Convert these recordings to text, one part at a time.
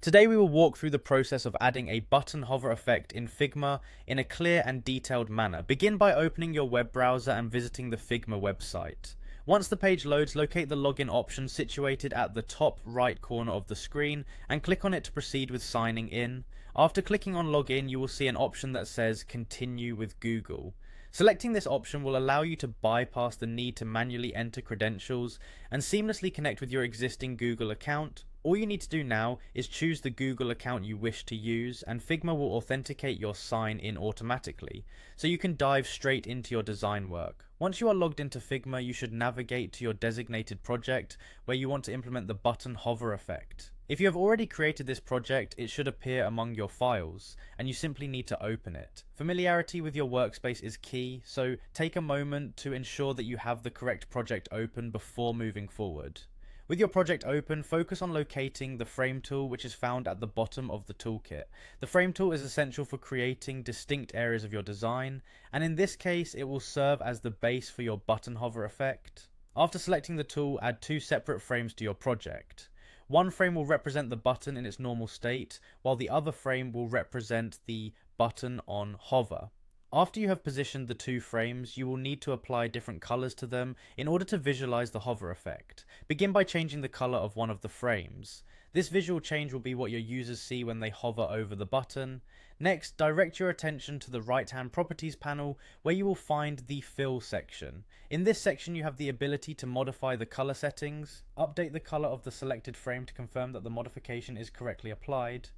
Today we will walk through the process of adding a button hover effect in Figma in a clear and detailed manner. Begin by opening your web browser and visiting the Figma website. Once the page loads, locate the login option situated at the top right corner of the screen and click on it to proceed with signing in. After clicking on login, you will see an option that says continue with Google. Selecting this option will allow you to bypass the need to manually enter credentials and seamlessly connect with your existing Google account. All you need to do now is choose the Google account you wish to use, and Figma will authenticate your sign in automatically, so you can dive straight into your design work. Once you are logged into Figma, you should navigate to your designated project where you want to implement the button hover effect. If you have already created this project, it should appear among your files, and you simply need to open it. Familiarity with your workspace is key, so take a moment to ensure that you have the correct project open before moving forward. With your project open, focus on locating the frame tool, which is found at the bottom of the toolkit. The frame tool is essential for creating distinct areas of your design, and in this case it will serve as the base for your button hover effect. After selecting the tool, add two separate frames to your project. One frame will represent the button in its normal state, while the other frame will represent the button on hover. After you have positioned the two frames, you will need to apply different colors to them in order to visualize the hover effect. Begin by changing the color of one of the frames. This visual change will be what your users see when they hover over the button. Next, direct your attention to the right-hand properties panel where you will find the fill section. In this section you have the ability to modify the color settings, update the color of the selected frame to confirm that the modification is correctly applied.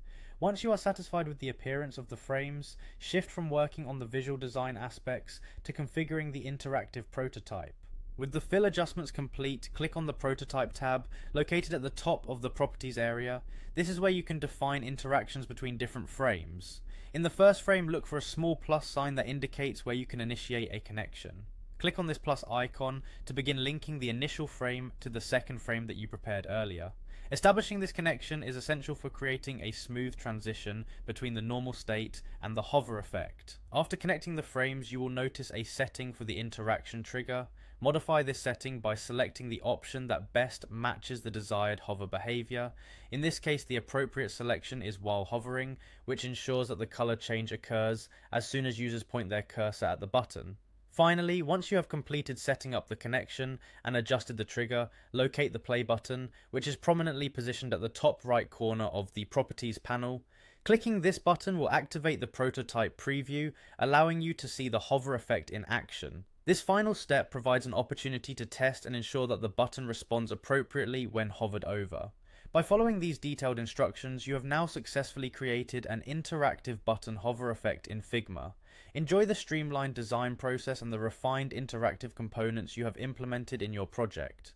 Once you are satisfied with the appearance of the frames, shift from working on the visual design aspects to configuring the interactive prototype. With the fill adjustments complete, click on the Prototype tab, located at the top of the Properties area. This is where you can define interactions between different frames. In the first frame, look for a small plus sign that indicates where you can initiate a connection. Click on this plus icon to begin linking the initial frame to the second frame that you prepared earlier. Establishing this connection is essential for creating a smooth transition between the normal state and the hover effect. After connecting the frames, you will notice a setting for the interaction trigger. Modify this setting by selecting the option that best matches the desired hover behavior. In this case, the appropriate selection is while hovering, which ensures that the color change occurs as soon as users point their cursor at the button. Finally, once you have completed setting up the connection and adjusted the trigger, locate the play button, which is prominently positioned at the top right corner of the properties panel. Clicking this button will activate the prototype preview, allowing you to see the hover effect in action. This final step provides an opportunity to test and ensure that the button responds appropriately when hovered over. By following these detailed instructions, you have now successfully created an interactive button hover effect in Figma. Enjoy the streamlined design process and the refined interactive components you have implemented in your project.